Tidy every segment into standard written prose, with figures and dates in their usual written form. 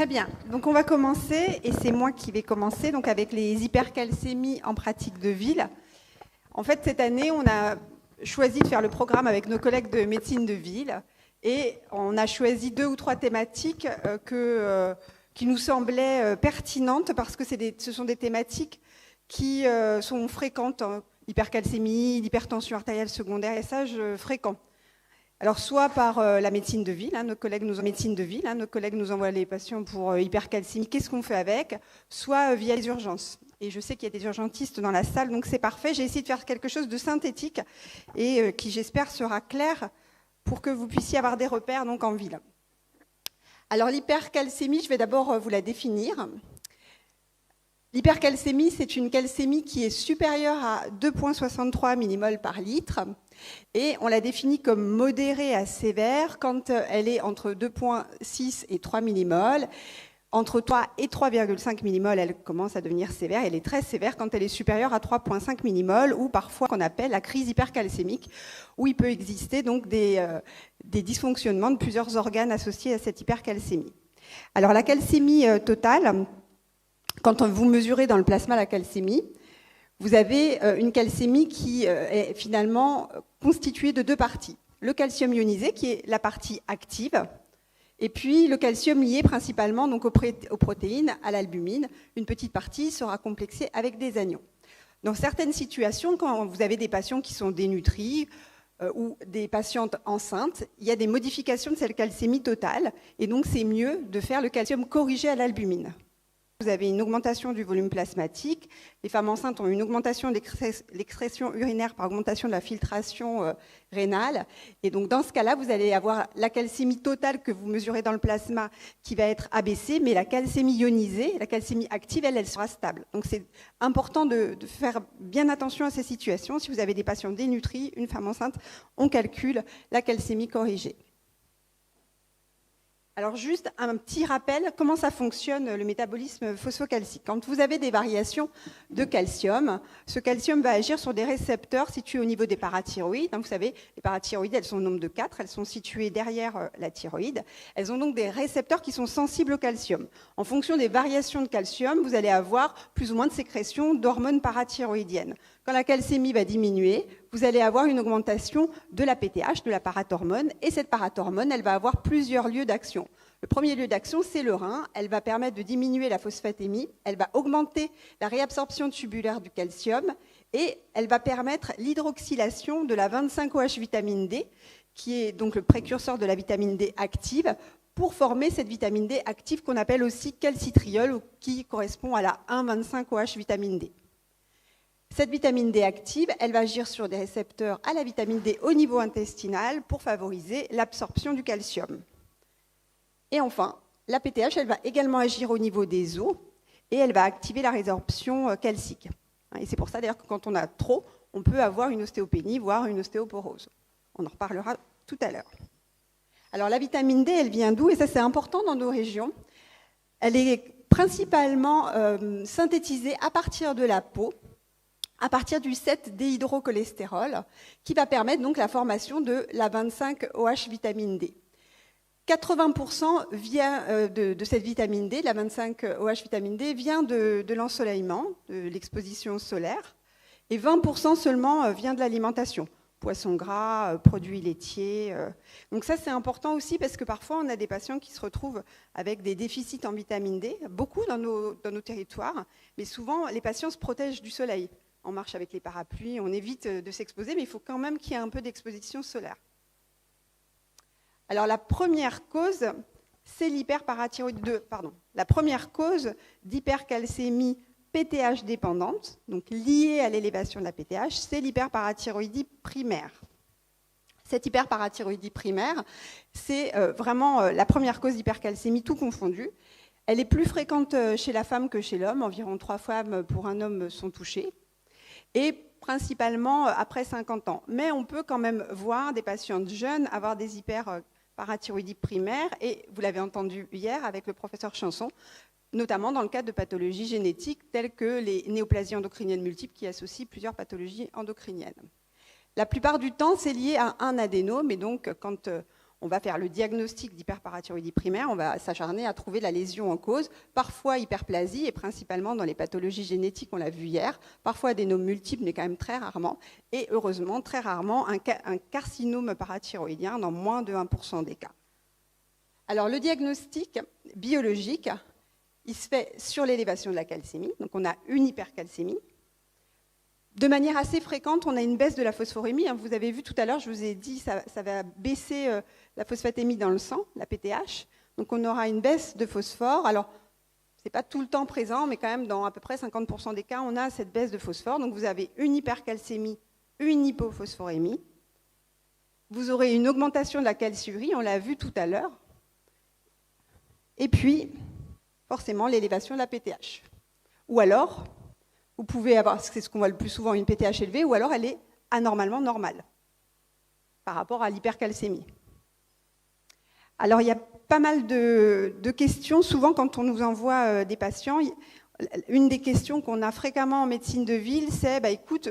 Très bien. Donc on va commencer, et c'est moi qui vais commencer, donc avec les hypercalcémies en pratique de ville. En fait, cette année, on a choisi de faire le programme avec nos collègues de médecine de ville, et on a choisi 2 ou 3 thématiques qui nous semblaient pertinentes, parce que ce sont des thématiques qui sont fréquentes, hein. L'hypercalcémie, l'hypertension artérielle secondaire, et ça, fréquent. Alors, soit par la médecine de ville, nos collègues nous envoient les patients pour hypercalcémie, qu'est-ce qu'on fait avec? Soit via les urgences. Et je sais qu'il y a des urgentistes dans la salle, donc c'est parfait. J'ai essayé de faire quelque chose de synthétique et qui, j'espère, sera clair pour que vous puissiez avoir des repères donc, en ville. Alors, l'hypercalcémie, je vais d'abord vous la définir. L'hypercalcémie, c'est une calcémie qui est supérieure à 2,63 millimoles par litre. Et on la définit comme modérée à sévère quand elle est entre 2,6 et 3 millimoles. Entre 3 et 3,5 millimoles, elle commence à devenir sévère. Elle est très sévère quand elle est supérieure à 3,5 millimoles, ou parfois qu'on appelle la crise hypercalcémique, où il peut exister donc des dysfonctionnements de plusieurs organes associés à cette hypercalcémie. Alors la calcémie totale, quand vous mesurez dans le plasma la calcémie, vous avez une calcémie qui est finalement constituée de 2 parties. Le calcium ionisé, qui est la partie active, et puis le calcium lié principalement donc, aux protéines, à l'albumine. Une petite partie sera complexée avec des anions. Dans certaines situations, quand vous avez des patients qui sont dénutris ou des patientes enceintes, il y a des modifications de cette calcémie totale, et donc c'est mieux de faire le calcium corrigé à l'albumine. Vous avez une augmentation du volume plasmatique. Les femmes enceintes ont une augmentation de l'excrétion urinaire par augmentation de la filtration rénale. Et donc, dans ce cas-là, vous allez avoir la calcémie totale que vous mesurez dans le plasma qui va être abaissée, mais la calcémie ionisée, la calcémie active, elle sera stable. Donc, c'est important de faire bien attention à ces situations. Si vous avez des patients dénutris, une femme enceinte, on calcule la calcémie corrigée. Alors juste un petit rappel, comment ça fonctionne le métabolisme phosphocalcique. Quand vous avez des variations de calcium, ce calcium va agir sur des récepteurs situés au niveau des parathyroïdes. Vous savez, les parathyroïdes, elles sont au nombre de 4, elles sont situées derrière la thyroïde. Elles ont donc des récepteurs qui sont sensibles au calcium. En fonction des variations de calcium, vous allez avoir plus ou moins de sécrétion d'hormones parathyroïdiennes. Quand la calcémie va diminuer, vous allez avoir une augmentation de la PTH, de la parathormone, et cette parathormone, elle va avoir plusieurs lieux d'action. Le premier lieu d'action, c'est le rein. Elle va permettre de diminuer la phosphatémie, elle va augmenter la réabsorption tubulaire du calcium, et elle va permettre l'hydroxylation de la 25-OH vitamine D, qui est donc le précurseur de la vitamine D active, pour former cette vitamine D active qu'on appelle aussi calcitriol, ou qui correspond à la 1,25-OH vitamine D. Cette vitamine D active, elle va agir sur des récepteurs à la vitamine D au niveau intestinal pour favoriser l'absorption du calcium. Et enfin, la PTH, elle va également agir au niveau des os et elle va activer la résorption calcique. Et c'est pour ça d'ailleurs que quand on a trop, on peut avoir une ostéopénie, voire une ostéoporose. On en reparlera tout à l'heure. Alors la vitamine D, elle vient d'où? Et ça, c'est important dans nos régions. Elle est principalement synthétisée à partir de la peau, à partir du 7-déhydrocholestérol, qui va permettre donc la formation de la 25-OH vitamine D. 80% vient de cette vitamine D, la 25-OH vitamine D, vient de l'ensoleillement, de l'exposition solaire, et 20% seulement vient de l'alimentation. Poissons gras, produits laitiers. Donc ça, c'est important aussi parce que parfois, on a des patients qui se retrouvent avec des déficits en vitamine D, beaucoup dans nos territoires, mais souvent, les patients se protègent du soleil. On marche avec les parapluies, on évite de s'exposer, mais il faut quand même qu'il y ait un peu d'exposition solaire. Alors la première cause, c'est la première cause d'hypercalcémie PTH dépendante, donc liée à l'élévation de la PTH, c'est l'hyperparathyroïdie primaire. Cette hyperparathyroïdie primaire, c'est vraiment la première cause d'hypercalcémie, tout confondu. Elle est plus fréquente chez la femme que chez l'homme, environ 3 femmes pour un homme sont touchées. Et principalement après 50 ans. Mais on peut quand même voir des patientes jeunes avoir des hyperparathyroïdies primaires, et vous l'avez entendu hier avec le professeur Chanson, notamment dans le cadre de pathologies génétiques telles que les néoplasies endocriniennes multiples qui associent plusieurs pathologies endocriniennes. La plupart du temps, c'est lié à un adénome, et donc quand on va faire le diagnostic d'hyperparathyroïdie primaire, on va s'acharner à trouver la lésion en cause, parfois hyperplasie, et principalement dans les pathologies génétiques, on l'a vu hier, parfois adénome multiple, mais quand même très rarement, et heureusement, très rarement, un carcinome parathyroïdien dans moins de 1% des cas. Alors, le diagnostic biologique, il se fait sur l'élévation de la calcémie, donc on a une hypercalcémie. De manière assez fréquente, on a une baisse de la phosphorémie. Vous avez vu tout à l'heure, je vous ai dit, ça va baisser la phosphatémie dans le sang, la PTH. Donc on aura une baisse de phosphore. Alors, ce n'est pas tout le temps présent, mais quand même, dans à peu près 50% des cas, on a cette baisse de phosphore. Donc vous avez une hypercalcémie, une hypophosphorémie. Vous aurez une augmentation de la calciurie, on l'a vu tout à l'heure. Et puis, forcément, l'élévation de la PTH. Ou alors, vous pouvez avoir, c'est ce qu'on voit le plus souvent, une PTH élevée, ou alors elle est anormalement normale par rapport à l'hypercalcémie. Alors, il y a pas mal de questions. Souvent, quand on nous envoie des patients, une des questions qu'on a fréquemment en médecine de ville, c'est écoute,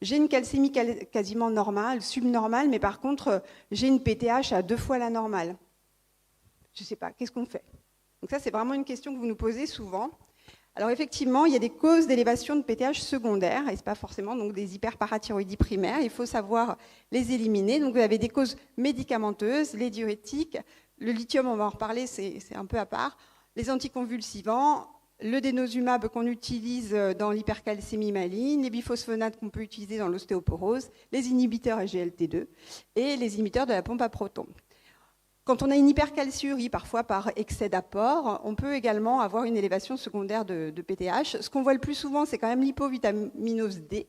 j'ai une calcémie quasiment normale, subnormale, mais par contre, j'ai une PTH à 2 fois la normale. Je ne sais pas, qu'est-ce qu'on fait? Donc ça, c'est vraiment une question que vous nous posez souvent. Alors effectivement, il y a des causes d'élévation de PTH secondaires, et ce n'est pas forcément donc, des hyperparathyroïdies primaires. Il faut savoir les éliminer. Donc vous avez des causes médicamenteuses, les diurétiques, le lithium, on va en reparler, c'est un peu à part, les anticonvulsivants, le dénosumab qu'on utilise dans l'hypercalcémie maligne, les biphosphonates qu'on peut utiliser dans l'ostéoporose, les inhibiteurs SGLT2 et les inhibiteurs de la pompe à protons. Quand on a une hypercalciurie, parfois par excès d'apport, on peut également avoir une élévation secondaire de PTH. Ce qu'on voit le plus souvent, c'est quand même l'hypovitaminose D.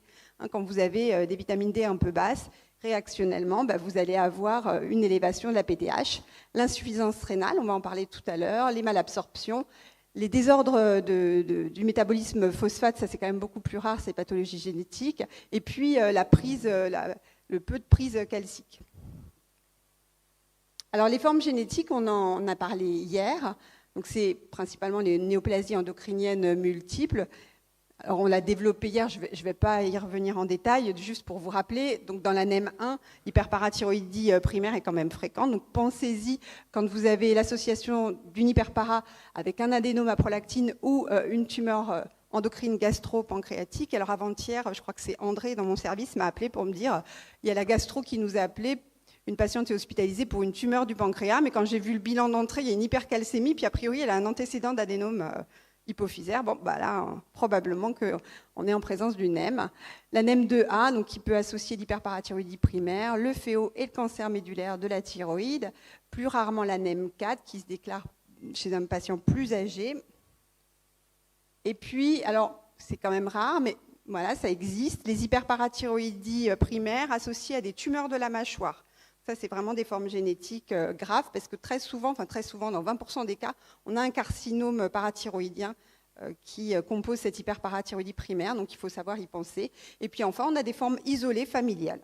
Quand vous avez des vitamines D un peu basses, réactionnellement, vous allez avoir une élévation de la PTH. L'insuffisance rénale, on va en parler tout à l'heure, les malabsorptions, les désordres du métabolisme phosphate, ça c'est quand même beaucoup plus rare, c'est pathologies génétiques, et puis le peu de prise calcique. Alors, les formes génétiques, on en a parlé hier. Donc, c'est principalement les néoplasies endocriniennes multiples. Alors, on l'a développé hier, je ne vais pas y revenir en détail, juste pour vous rappeler. Donc, dans la NEM1, l'hyperparathyroïdie primaire est quand même fréquente. Donc, pensez-y quand vous avez l'association d'une hyperpara avec un adénome à prolactine ou une tumeur endocrine gastro-pancréatique. Alors, avant-hier, je crois que c'est André dans mon service m'a appelé pour me dire il y a la gastro qui nous a appelé. Une patiente est hospitalisée pour une tumeur du pancréas, mais quand j'ai vu le bilan d'entrée, il y a une hypercalcémie, puis a priori, elle a un antécédent d'adénome hypophysaire. Bon, là, probablement qu'on est en présence d'une NEM. La NEM2A, donc, qui peut associer l'hyperparathyroïdie primaire, le FEO et le cancer médulaire de la thyroïde, plus rarement la NEM4, qui se déclare chez un patient plus âgé. Et puis, alors, c'est quand même rare, mais voilà, ça existe, les hyperparathyroïdies primaires associées à des tumeurs de la mâchoire. Ça, c'est vraiment des formes génétiques graves parce que très souvent, dans 20% des cas, on a un carcinome parathyroïdien qui compose cette hyperparathyroïdie primaire, donc il faut savoir y penser. Et puis enfin, on a des formes isolées familiales.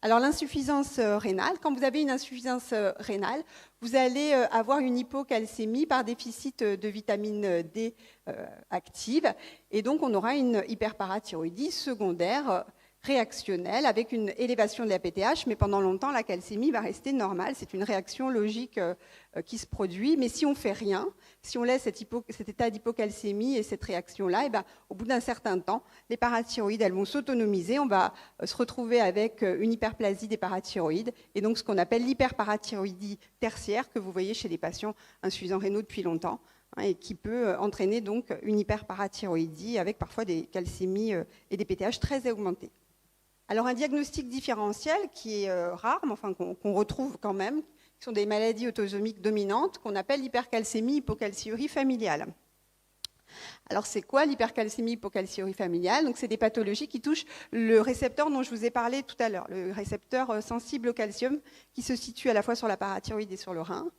Alors l'insuffisance rénale, quand vous avez une insuffisance rénale, vous allez avoir une hypocalcémie par déficit de vitamine D active, et donc on aura une hyperparathyroïdie secondaire réactionnelle avec une élévation de la PTH, mais pendant longtemps, la calcémie va rester normale. C'est une réaction logique qui se produit, mais si on ne fait rien, si on laisse cet état d'hypocalcémie et cette réaction-là, au bout d'un certain temps, les parathyroïdes elles vont s'autonomiser, on va se retrouver avec une hyperplasie des parathyroïdes, et donc ce qu'on appelle l'hyperparathyroïdie tertiaire, que vous voyez chez les patients insuffisants rénaux depuis longtemps, et qui peut entraîner donc une hyperparathyroïdie avec parfois des calcémies et des PTH très augmentées. Alors un diagnostic différentiel qui est rare, mais enfin qu'on retrouve quand même, qui sont des maladies autosomiques dominantes qu'on appelle l'hypercalcémie hypocalciurie familiale. Alors c'est quoi l'hypercalcémie hypocalciurie familiale? Donc c'est des pathologies qui touchent le récepteur dont je vous ai parlé tout à l'heure, le récepteur sensible au calcium qui se situe à la fois sur la parathyroïde et sur le rein.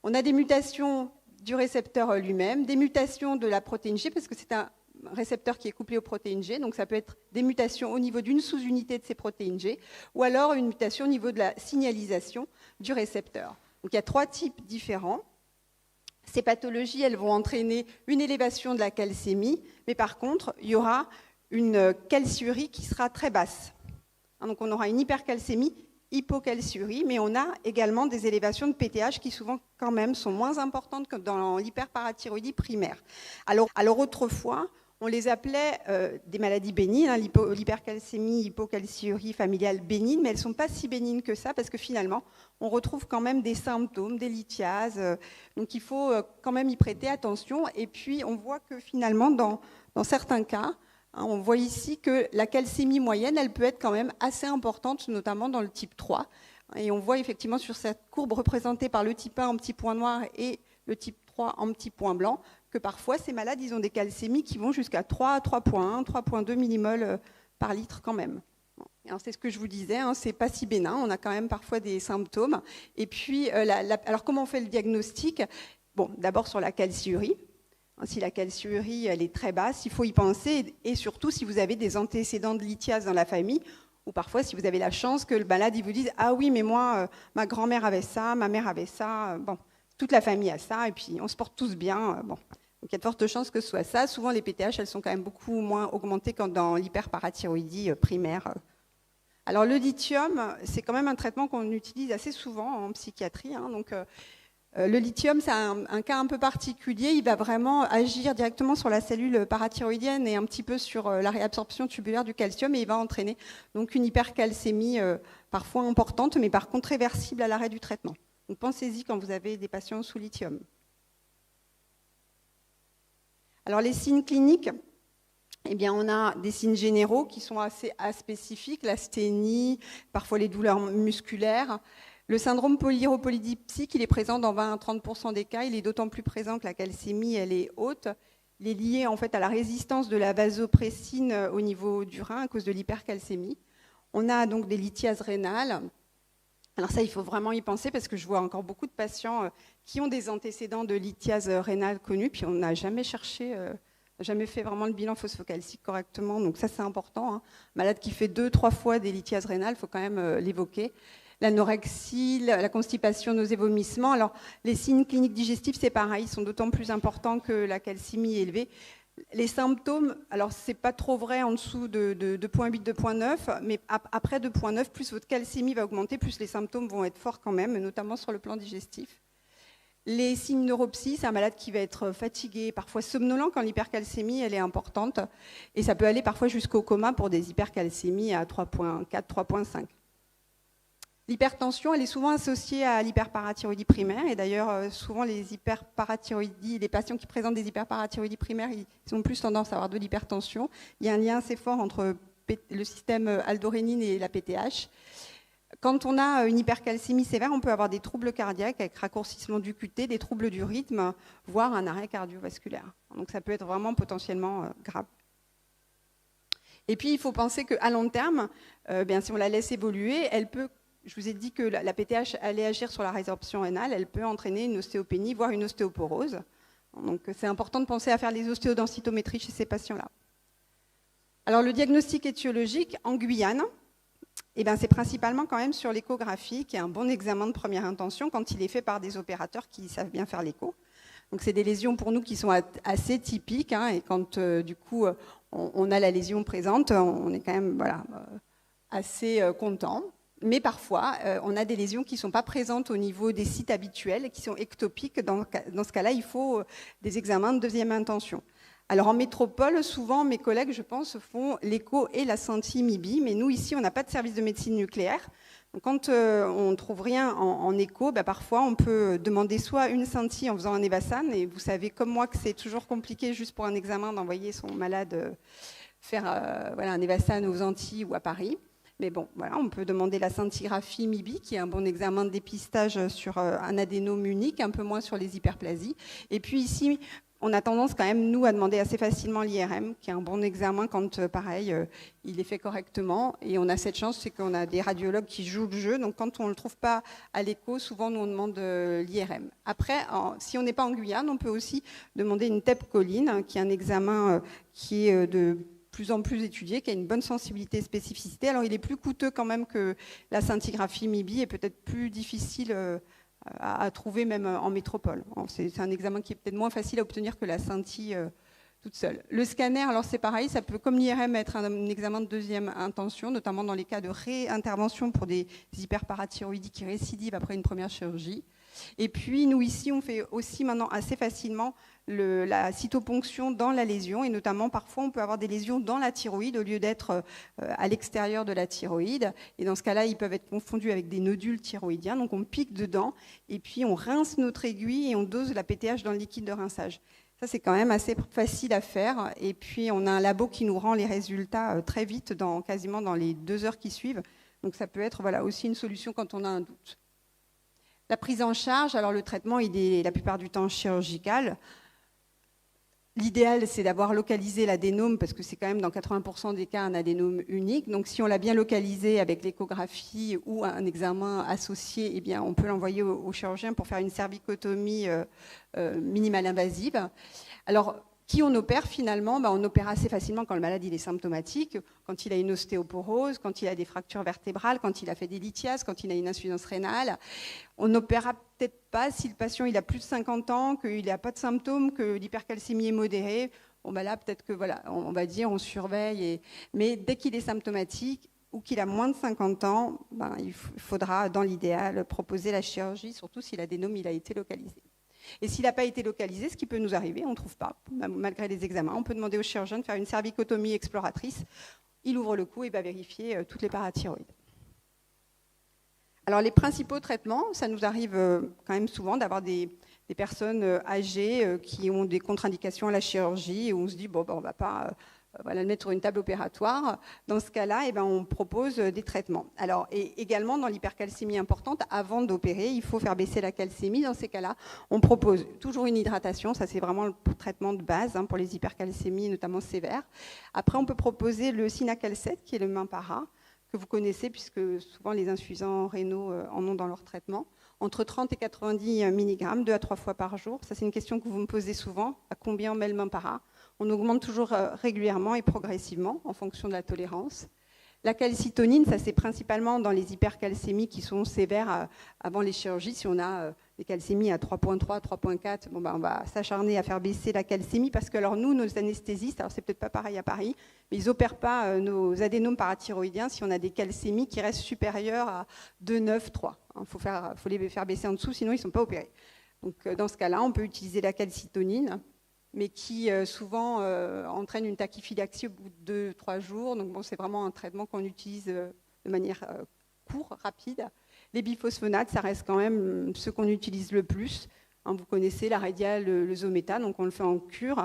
On a des mutations du récepteur lui-même, des mutations de la protéine G, parce que c'est un récepteur qui est couplé aux protéines G, donc ça peut être des mutations au niveau d'une sous-unité de ces protéines G, ou alors une mutation au niveau de la signalisation du récepteur. Donc il y a 3 types différents. Ces pathologies, elles vont entraîner une élévation de la calcémie, mais par contre, il y aura une calciurie qui sera très basse. Donc on aura une hypercalcémie hypocalciurie, mais on a également des élévations de PTH qui souvent quand même sont moins importantes que dans l'hyperparathyroïdie primaire. Alors autrefois, on les appelait des maladies bénignes, hein, l'hypercalcémie, hypocalciurie familiale bénigne, mais elles ne sont pas si bénignes que ça, parce que finalement, on retrouve quand même des symptômes, des lithiases, donc il faut quand même y prêter attention. Et puis, on voit que finalement, dans certains cas, hein, on voit ici que la calcémie moyenne, elle peut être quand même assez importante, notamment dans le type 3. Et on voit effectivement sur cette courbe représentée par le type 1 en petit point noir et le type 3 en petit point blanc, que parfois ces malades, ils ont des calcémies qui vont jusqu'à 3, 3,1, 3,2 millimoles par litre quand même. Alors c'est ce que je vous disais, hein, c'est pas si bénin, on a quand même parfois des symptômes. Et puis, alors comment on fait le diagnostic? Bon, d'abord sur la calciurie. Si la calciurie elle est très basse, il faut y penser, et surtout si vous avez des antécédents de lithiase dans la famille, ou parfois si vous avez la chance que le malade il vous dise « Ah oui, mais moi, ma grand-mère avait ça, ma mère avait ça, bon, toute la famille a ça, et puis on se porte tous bien. » Bon. Donc il y a de fortes chances que ce soit ça. Souvent les PTH, elles sont quand même beaucoup moins augmentées que dans l'hyperparathyroïdie primaire. Alors le lithium, c'est quand même un traitement qu'on utilise assez souvent en psychiatrie, hein, donc... le lithium, c'est un cas un peu particulier. Il va vraiment agir directement sur la cellule parathyroïdienne et un petit peu sur la réabsorption tubulaire du calcium, et il va entraîner donc une hypercalcémie parfois importante, mais par contre réversible à l'arrêt du traitement. Donc pensez-y quand vous avez des patients sous lithium. Alors les signes cliniques, eh bien, on a des signes généraux qui sont assez aspécifiques, l'asthénie, parfois les douleurs musculaires. Le syndrome polyuropolydipsique, il est présent dans 20 à 30% des cas. Il est d'autant plus présent que la calcémie, elle est haute. Il est lié en fait à la résistance de la vasopressine au niveau du rein à cause de l'hypercalcémie. On a donc des lithiases rénales. Alors ça, il faut vraiment y penser parce que je vois encore beaucoup de patients qui ont des antécédents de lithiase rénale connus, puis on n'a jamais cherché, jamais fait vraiment le bilan phosphocalcique correctement. Donc ça, c'est important, hein. Malade qui fait 2-3 fois des lithiases rénales, il faut quand même l'évoquer. L'anorexie, la constipation, nausées, vomissements. Alors, les signes cliniques digestifs, c'est pareil, ils sont d'autant plus importants que la calcémie est élevée. Les symptômes, alors c'est pas trop vrai en dessous de 2,8, 2,9, mais après 2,9, plus votre calcémie va augmenter, plus les symptômes vont être forts quand même, notamment sur le plan digestif. Les signes neuropsy, c'est un malade qui va être fatigué, parfois somnolent quand l'hypercalcémie elle est importante, et ça peut aller parfois jusqu'au coma pour des hypercalcémies à 3,4, 3,5. L'hypertension, elle est souvent associée à l'hyperparathyroïdie primaire, et d'ailleurs, souvent les patients qui présentent des hyperparathyroïdies primaires, ils ont plus tendance à avoir de l'hypertension. Il y a un lien assez fort entre le système aldorénine et la PTH. Quand on a une hypercalcémie sévère, on peut avoir des troubles cardiaques avec raccourcissement du QT, des troubles du rythme, voire un arrêt cardiovasculaire. Donc ça peut être vraiment potentiellement grave. Et puis il faut penser qu'à long terme, si on la laisse évoluer, elle peut... Je vous ai dit que la PTH allait agir sur la résorption rénale, elle peut entraîner une ostéopénie, voire une ostéoporose. Donc c'est important de penser à faire les ostéodensitométries chez ces patients-là. Alors le diagnostic étiologique en Guyane, c'est principalement quand même sur l'échographie, qui est un bon examen de première intention quand il est fait par des opérateurs qui savent bien faire l'écho. Donc c'est des lésions pour nous qui sont assez typiques, hein, et quand du coup on a la lésion présente, on est quand même assez content. Mais parfois, on a des lésions qui ne sont pas présentes au niveau des sites habituels, qui sont ectopiques. Dans ce cas-là, il faut des examens de deuxième intention. Alors en métropole, souvent, mes collègues, je pense, font l'écho et la scinti-MIBI, mais nous, ici, on n'a pas de service de médecine nucléaire. Donc, quand on ne trouve rien en écho, parfois, on peut demander soit une scinti en faisant un Evassan, et vous savez comme moi que c'est toujours compliqué, juste pour un examen, d'envoyer son malade faire un Evassan aux Antilles ou à Paris. Mais bon, on peut demander la scintigraphie MIBI, qui est un bon examen de dépistage sur un adénome unique, un peu moins sur les hyperplasies. Et puis ici, on a tendance quand même, nous, à demander assez facilement l'IRM, qui est un bon examen quand, pareil, il est fait correctement. Et on a cette chance, c'est qu'on a des radiologues qui jouent le jeu. Donc quand on ne le trouve pas à l'écho, souvent, nous, on demande l'IRM. Après, si on n'est pas en Guyane, on peut aussi demander une TEP choline, qui est un examen qui est de plus en plus étudié, qui a une bonne sensibilité et spécificité. Alors, il est plus coûteux quand même que la scintigraphie MIBI et peut-être plus difficile à trouver même en métropole. C'est un examen qui est peut-être moins facile à obtenir que la scinti toute seule. Le scanner, alors c'est pareil, ça peut, comme l'IRM, être un examen de deuxième intention, notamment dans les cas de réintervention pour des hyperparathyroïdies qui récidivent après une première chirurgie. Et puis, nous, ici, on fait aussi maintenant assez facilement la cytoponction dans la lésion, et notamment, parfois, on peut avoir des lésions dans la thyroïde au lieu d'être à l'extérieur de la thyroïde. Et dans ce cas-là, ils peuvent être confondus avec des nodules thyroïdiens. Donc, on pique dedans, et puis on rince notre aiguille et on dose la PTH dans le liquide de rinçage. Ça, c'est quand même assez facile à faire. Et puis, on a un labo qui nous rend les résultats très vite, quasiment dans les 2 heures qui suivent. Donc, ça peut être aussi une solution quand on a un doute. La prise en charge, alors le traitement, il est la plupart du temps chirurgical. L'idéal, c'est d'avoir localisé l'adénome, parce que c'est quand même dans 80% des cas un adénome unique. Donc, si on l'a bien localisé avec l'échographie ou un examen associé, eh bien, on peut l'envoyer au chirurgien pour faire une cervicotomie minimale invasive. Alors, qui on opère finalement? On opère assez facilement quand le malade il est symptomatique, quand il a une ostéoporose, quand il a des fractures vertébrales, quand il a fait des lithiases, quand il a une insuffisance rénale. On n'opérera peut-être pas si le patient il a plus de 50 ans, qu'il n'a pas de symptômes, que l'hypercalcémie est modérée. Là, peut-être que on va dire on surveille. Mais dès qu'il est symptomatique ou qu'il a moins de 50 ans, il faudra, dans l'idéal, proposer la chirurgie, surtout si l'adénome il a été localisé. Et s'il n'a pas été localisé, ce qui peut nous arriver, on ne trouve pas, malgré les examens, on peut demander au chirurgien de faire une cervicotomie exploratrice. Il ouvre le cou et va vérifier toutes les parathyroïdes. Alors les principaux traitements, ça nous arrive quand même souvent d'avoir des personnes âgées qui ont des contre-indications à la chirurgie et où on se dit on ne va pas le mettre sur une table opératoire. Dans ce cas-là, on propose des traitements. Alors, et également dans l'hypercalcémie importante, avant d'opérer, il faut faire baisser la calcémie. Dans ces cas-là, on propose toujours une hydratation. Ça, c'est vraiment le traitement de base pour les hypercalcémies, notamment sévères. Après, on peut proposer le Cinacalcet, qui est le Mimpara, que vous connaissez, puisque souvent les insuffisants rénaux en ont dans leur traitement. Entre 30 et 90 mg, 2 à 3 fois par jour. Ça, c'est une question que vous me posez souvent. À combien on met le Mimpara? On augmente toujours régulièrement et progressivement en fonction de la tolérance. La calcitonine, ça c'est principalement dans les hypercalcémies qui sont sévères avant les chirurgies. Si on a des calcémies à 3,3, 3,4, on va s'acharner à faire baisser la calcémie parce que alors nous, nos anesthésistes, alors c'est peut-être pas pareil à Paris, mais ils n'opèrent pas nos adénomes parathyroïdiens si on a des calcémies qui restent supérieures à 2, 9, 3. Il faut les faire baisser en dessous, sinon ils ne sont pas opérés. Donc dans ce cas-là, on peut utiliser la calcitonine, mais qui souvent entraîne une tachyphylaxie au bout de 2-3 jours. Donc c'est vraiment un traitement qu'on utilise de manière courte, rapide. Les biphosphonates, ça reste quand même ce qu'on utilise le plus. Vous connaissez la Redia, le Zometa, donc on le fait en cure.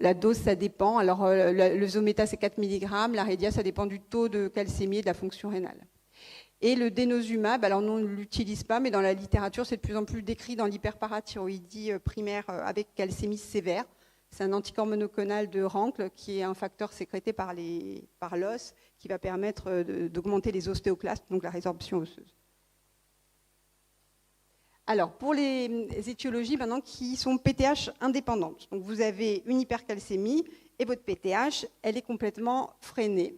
La dose, ça dépend. Alors le Zometa, c'est 4 mg. La Redia, ça dépend du taux de calcémie et de la fonction rénale. Et le denosumab, alors nous on ne l'utilise pas, mais dans la littérature, c'est de plus en plus décrit dans l'hyperparathyroïdie primaire avec calcémie sévère. C'est un anticorps monoclonal de Rancle qui est un facteur sécrété par l'os qui va permettre d'augmenter les ostéoclastes, donc la résorption osseuse. Alors, pour les étiologies maintenant qui sont PTH indépendantes, donc vous avez une hypercalcémie et votre PTH, elle est complètement freinée.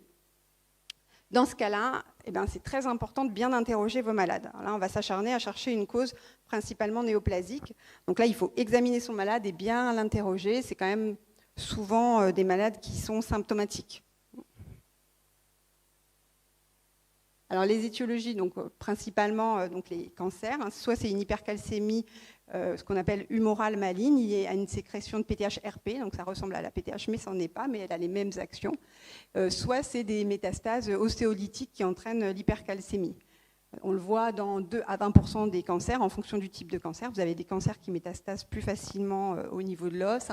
Dans ce cas-là, c'est très important de bien interroger vos malades. Alors là, on va s'acharner à chercher une cause principalement néoplasique. Donc là, il faut examiner son malade et bien l'interroger. C'est quand même souvent des malades qui sont symptomatiques. Alors les étiologies, donc principalement les cancers, soit c'est une hypercalcémie, ce qu'on appelle humorale maligne, liée à une sécrétion de PTH-RP, donc ça ressemble à la PTH, mais ça n'en est pas, mais elle a les mêmes actions. Soit c'est des métastases ostéolytiques qui entraînent l'hypercalcémie. On le voit dans 2 à 20% des cancers, en fonction du type de cancer. Vous avez des cancers qui métastasent plus facilement au niveau de l'os,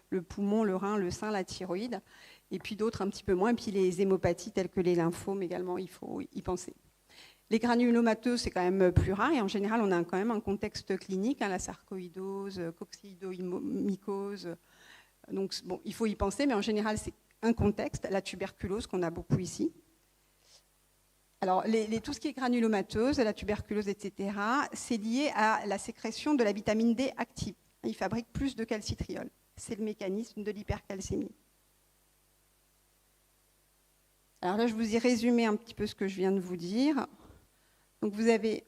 le poumon, le rein, le sein, la thyroïde, et puis d'autres un petit peu moins. Et puis les hémopathies telles que les lymphomes également, il faut y penser. Les granulomateux, c'est quand même plus rare et en général, on a quand même un contexte clinique, la sarcoïdose, coccidioïdomycose. Donc, il faut y penser, mais en général, c'est un contexte, la tuberculose qu'on a beaucoup ici. Alors, tout ce qui est granulomatose, la tuberculose, etc., c'est lié à la sécrétion de la vitamine D active. Il fabrique plus de calcitriol. C'est le mécanisme de l'hypercalcémie. Alors là, je vous ai résumé un petit peu ce que je viens de vous dire. Donc vous avez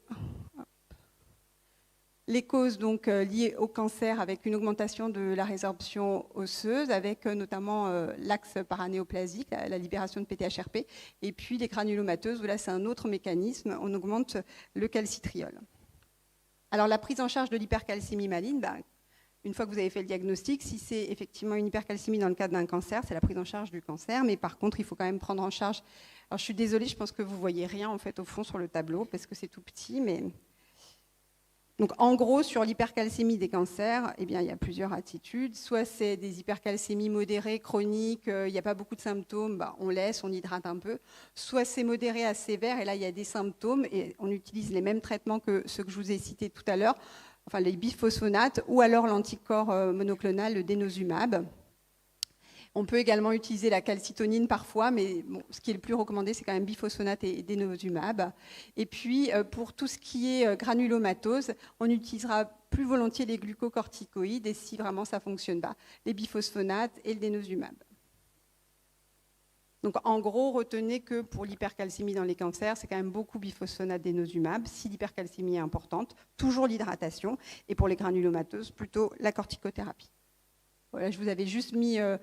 Les causes donc liées au cancer avec une augmentation de la résorption osseuse, avec notamment l'axe paranéoplasique, la libération de PTHRP, et puis les granulomateuses, où là c'est un autre mécanisme, on augmente le calcitriol. Alors la prise en charge de l'hypercalcémie maligne, une fois que vous avez fait le diagnostic, si c'est effectivement une hypercalcémie dans le cadre d'un cancer, c'est la prise en charge du cancer, mais par contre il faut quand même prendre en charge. Alors je suis désolée, je pense que vous ne voyez rien en fait au fond sur le tableau, parce que c'est tout petit, mais... Donc, en gros, sur l'hypercalcémie des cancers, eh bien, il y a plusieurs attitudes. Soit c'est des hypercalcémies modérées, chroniques, il n'y a pas beaucoup de symptômes, on laisse, on hydrate un peu. Soit c'est modéré à sévère, et là, il y a des symptômes, et on utilise les mêmes traitements que ceux que je vous ai cités tout à l'heure, enfin les biphosphonates, ou alors l'anticorps monoclonal, le denosumab. On peut également utiliser la calcitonine parfois, mais bon, ce qui est le plus recommandé, c'est quand même biphosphonate et denosumab. Et puis, pour tout ce qui est granulomatose, on utilisera plus volontiers les glucocorticoïdes, et si vraiment ça ne fonctionne pas, les biphosphonates et le denosumab. Donc, en gros, retenez que pour l'hypercalcémie dans les cancers, c'est quand même beaucoup biphosphonate, denosumab. Si l'hypercalcémie est importante, toujours l'hydratation. Et pour les granulomateuses, plutôt la corticothérapie. Voilà, je vous avais juste mis que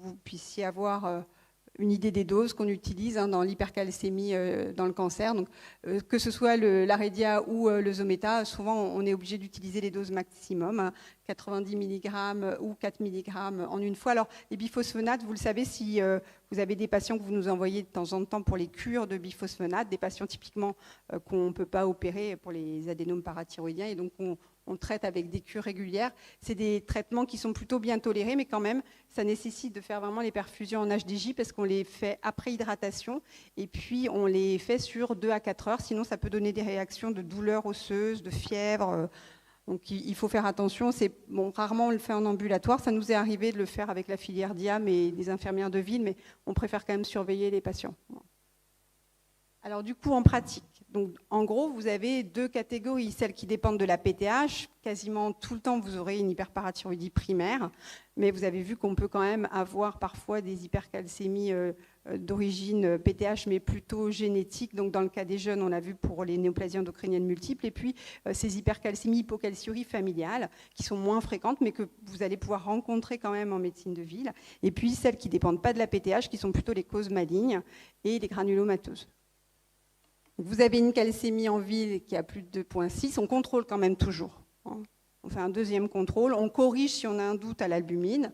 vous puissiez avoir une idée des doses qu'on utilise dans l'hypercalcémie dans le cancer. Donc, que ce soit l'Aredia ou le Zometa, souvent on est obligé d'utiliser les doses maximum, 90 mg ou 4 mg en une fois. Alors, les biphosphonates, vous le savez, si vous avez des patients que vous nous envoyez de temps en temps pour les cures de biphosphonates, des patients typiquement qu'on ne peut pas opérer pour les adénomes parathyroïdiens, et donc on traite avec des cures régulières. C'est des traitements qui sont plutôt bien tolérés, mais quand même, ça nécessite de faire vraiment les perfusions en HDJ parce qu'on les fait après hydratation et puis on les fait sur 2 à 4 heures. Sinon, ça peut donner des réactions de douleurs osseuses, de fièvre. Donc, il faut faire attention. Rarement on le fait en ambulatoire. Ça nous est arrivé de le faire avec la filière Diam et des infirmières de ville, mais on préfère quand même surveiller les patients. Alors du coup, en pratique, donc, en gros, vous avez 2 catégories. Celles qui dépendent de la PTH, quasiment tout le temps, vous aurez une hyperparathyroïdie primaire, mais vous avez vu qu'on peut quand même avoir parfois des hypercalcémies d'origine PTH, mais plutôt génétique. Donc dans le cas des jeunes, on l'a vu pour les néoplasies endocriniennes multiples, et puis ces hypercalcémies, hypocalciuries familiales, qui sont moins fréquentes, mais que vous allez pouvoir rencontrer quand même en médecine de ville. Et puis celles qui ne dépendent pas de la PTH, qui sont plutôt les causes malignes et les granulomateuses. Vous avez une calcémie en ville qui a plus de 2,6, on contrôle quand même toujours. On fait un deuxième contrôle, on corrige si on a un doute à l'albumine.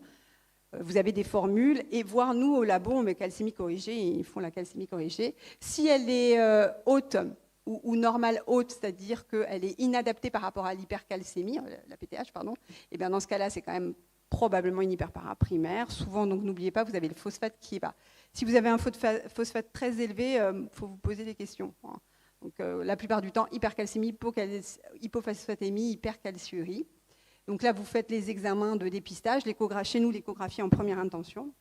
Vous avez des formules, et voir nous au labo, on met calcémie corrigée, ils font la calcémie corrigée. Si elle est haute ou normale haute, c'est-à-dire qu'elle est inadaptée par rapport à l'hypercalcémie, la PTH, pardon, et bien dans ce cas-là, c'est quand même probablement une hyperparaprimaire. Souvent, donc n'oubliez pas, vous avez le phosphate qui est bas. Si vous avez un phosphate très élevé, il faut vous poser des questions. Donc, la plupart du temps, hypercalcémie, hypophosphatémie, hypercalciurie. Donc là, vous faites les examens de dépistage. Chez nous, l'échographie en première intention,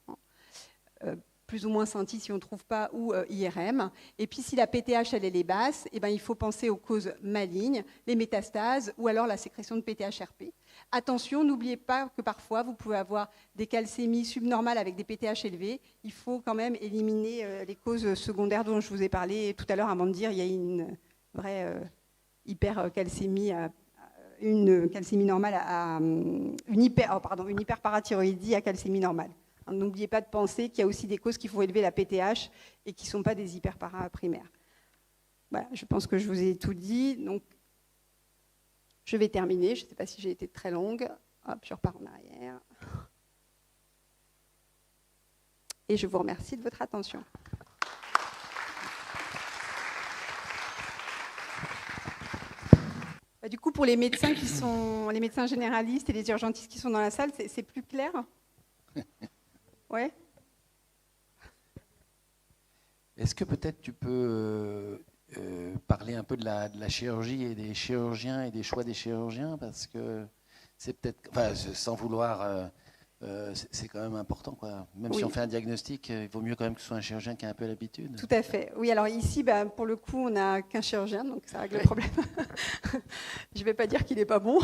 plus ou moins senti si on ne trouve pas, ou IRM. Et puis, si la PTH, elle est basse, eh ben, il faut penser aux causes malignes, les métastases, ou alors la sécrétion de PTHRP. Attention, n'oubliez pas que parfois, vous pouvez avoir des calcémies subnormales avec des PTH élevés. Il faut quand même éliminer les causes secondaires dont je vous ai parlé tout à l'heure avant de dire qu'il y a une vraie hypercalcémie, une calcémie normale une hyperparathyroïdie à calcémie normale. N'oubliez pas de penser qu'il y a aussi des causes qui font élever la PTH et qui ne sont pas des hyperparaprimaires. Voilà, je pense que je vous ai tout dit. Donc, je vais terminer. Je ne sais pas si j'ai été très longue. Hop, je repars en arrière. Et je vous remercie de votre attention. Du coup, pour les médecins les médecins généralistes et les urgentistes qui sont dans la salle, c'est plus clair ? Ouais. Est-ce que peut-être tu peux parler un peu de la chirurgie et des chirurgiens et des choix des chirurgiens, parce que c'est peut-être, enfin, sans vouloir, c'est quand même important, quoi. Même si on fait un diagnostic, il vaut mieux quand même que ce soit un chirurgien qui a un peu l'habitude. Tout à fait. Oui, alors ici, pour le coup, on n'a qu'un chirurgien, donc ça règle le problème. Je ne vais pas dire qu'il n'est pas bon.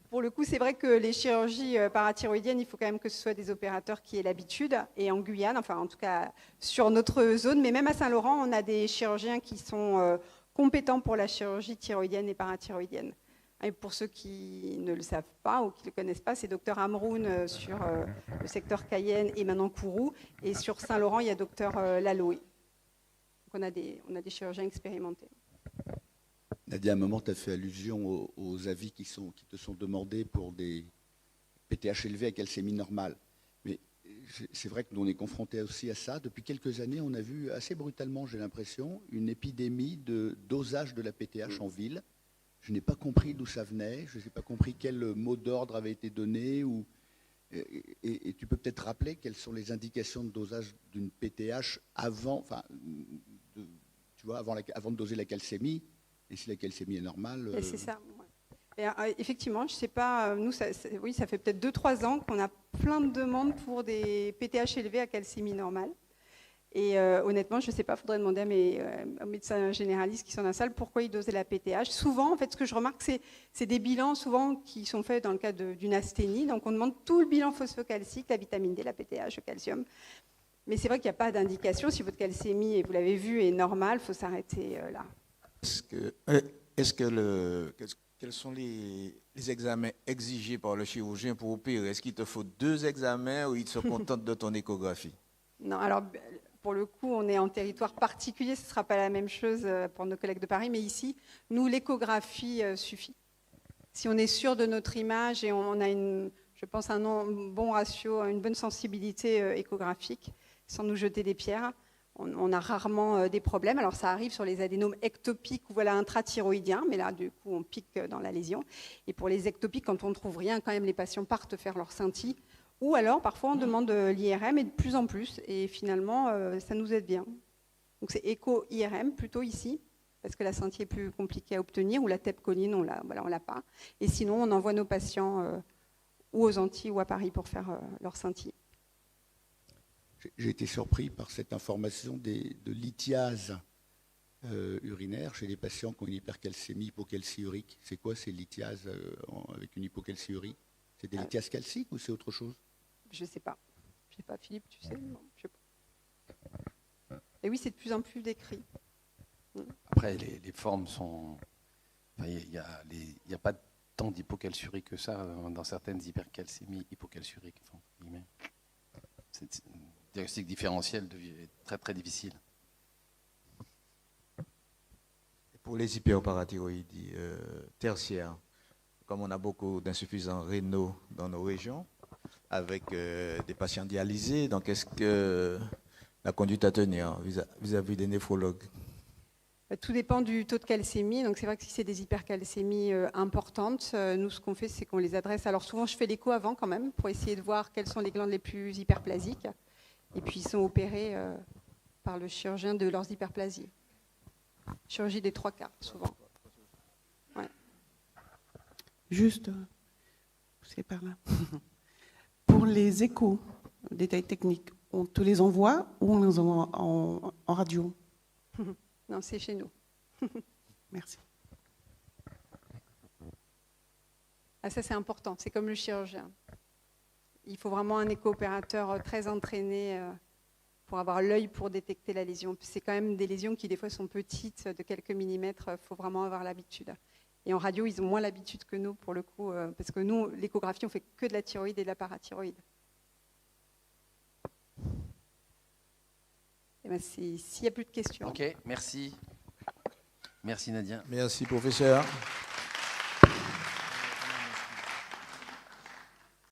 Pour le coup, c'est vrai que les chirurgies parathyroïdiennes, il faut quand même que ce soit des opérateurs qui aient l'habitude. Et en Guyane, enfin en tout cas sur notre zone, mais même à Saint-Laurent, on a des chirurgiens qui sont compétents pour la chirurgie thyroïdienne et parathyroïdienne. Et pour ceux qui ne le savent pas ou qui ne le connaissent pas, c'est Dr Amroun sur le secteur Cayenne et maintenant Kourou. Et sur Saint-Laurent, il y a Dr Laloé. Donc on a des chirurgiens expérimentés. Nadia, à un moment, tu as fait allusion aux avis qui te sont demandés pour des PTH élevés à calcémie normale. Mais c'est vrai que nous, on est confrontés aussi à ça. Depuis quelques années, on a vu assez brutalement, j'ai l'impression, une épidémie de dosage de la PTH en ville. Je n'ai pas compris d'où ça venait, je n'ai pas compris quel mot d'ordre avait été donné. Et tu peux peut-être rappeler quelles sont les indications de dosage d'une PTH avant de doser la calcémie. Et si la calcémie est normale... Et c'est ça. Ouais. Et, effectivement, je ne sais pas, nous, ça fait peut-être 2-3 ans qu'on a plein de demandes pour des PTH élevés à calcémie normale. Et honnêtement, je ne sais pas, il faudrait demander à mes médecins généralistes qui sont dans la salle pourquoi ils dosaient la PTH. Souvent, en fait, ce que je remarque, c'est des bilans souvent qui sont faits dans le cadre d'une asthénie. Donc, on demande tout le bilan phosphocalcique, la vitamine D, la PTH, le calcium. Mais c'est vrai qu'il n'y a pas d'indication. Si votre calcémie, et vous l'avez vu, est normale, il faut s'arrêter là. Quels sont les examens exigés par le chirurgien pour opérer? Est-ce qu'il te faut 2 examens ou il se contente de ton échographie? Non, alors pour le coup, on est en territoire particulier, ce ne sera pas la même chose pour nos collègues de Paris, mais ici, nous, l'échographie suffit. Si on est sûr de notre image et on a, je pense, un bon ratio, une bonne sensibilité échographique, sans nous jeter des pierres, on a rarement des problèmes. Alors ça arrive sur les adénomes ectopiques ou intrathyroïdiens, mais là du coup on pique dans la lésion. Et pour les ectopiques, quand on ne trouve rien, quand même les patients partent faire leur scintille. Ou alors parfois on demande l'IRM et de plus en plus. Et finalement ça nous aide bien. Donc c'est écho-IRM plutôt ici, parce que la scintille est plus compliquée à obtenir, ou la TEP choline, on l'a pas. Et sinon on envoie nos patients ou aux Antilles ou à Paris pour faire leur scintille. J'ai été surpris par cette information de lithiase urinaire chez les patients qui ont une hypercalcémie, hypocalciurique. C'est quoi ces lithiases avec une hypocalciurie? C'est des lithiases calciques ou c'est autre chose? Je ne sais pas. Je ne sais pas, Philippe, tu sais? Non, je sais pas. Et oui, c'est de plus en plus décrit. Après, les formes sont... Il n'y a pas tant d'hypocalciurie que ça dans certaines hypercalcémies hypocalciuriques. C'est un diagnostic différentiel est très très difficile. Pour les hyperparathyroïdies tertiaires, comme on a beaucoup d'insuffisants rénaux dans nos régions, avec des patients dialysés, donc est-ce que la conduite à tenir vis-à-vis des néphrologues? Tout dépend du taux de calcémie. Donc c'est vrai que si c'est des hypercalcémies importantes, nous ce qu'on fait, c'est qu'on les adresse. Alors souvent je fais l'écho avant quand même pour essayer de voir quelles sont les glandes les plus hyperplasiques. Et puis ils sont opérés par le chirurgien de leurs hyperplasies. Chirurgie des 3 quarts souvent. Ouais. Juste, c'est par là. Pour les échos, détails techniques, on te les envoie ou on les envoie en radio? Non, c'est chez nous. Merci. Ah, ça, c'est important. C'est comme le chirurgien. Il faut vraiment un écho-opérateur très entraîné pour avoir l'œil pour détecter la lésion. C'est quand même des lésions qui, des fois, sont petites, de quelques millimètres. Il faut vraiment avoir l'habitude. Et en radio, ils ont moins l'habitude que nous, pour le coup, parce que nous, l'échographie, on fait que de la thyroïde et de la parathyroïde. S'il n'y a plus de questions. Ok, merci. Merci Nadia. Merci professeur.